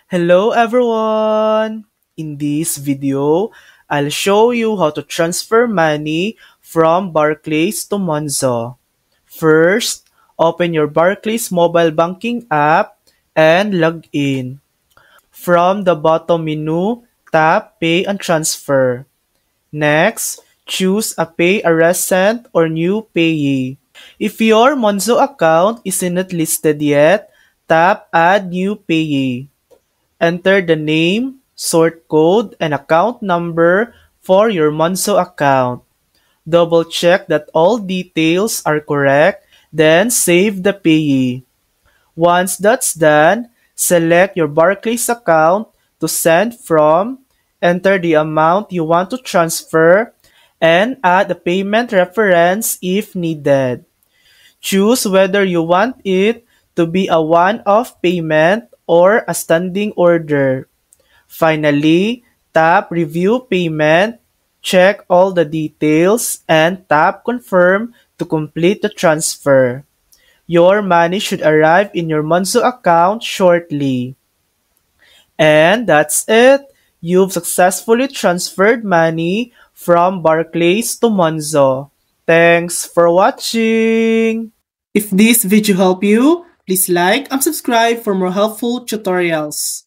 Hello everyone! In this video, I'll show you how to transfer money from Barclays to Monzo. First, open your Barclays mobile banking app and log in. From the bottom menu, tap Pay and Transfer. Next, choose a Pay a Recent or New Payee. If your Monzo account isn't listed yet, tap Add New Payee. Enter the name, sort code, and account number for your Monzo account. Double-check that all details are correct, then save the payee. Once that's done, select your Barclays account to send from, enter the amount you want to transfer, and add a payment reference if needed. Choose whether you want it to be a one-off payment or a standing order. Finally, tap Review Payment, check all the details, and tap Confirm to complete the transfer. Your money should arrive in your Monzo account shortly. And that's it! You've successfully transferred money from Barclays to Monzo. Thanks for watching! If this video helped you, please like and subscribe for more helpful tutorials.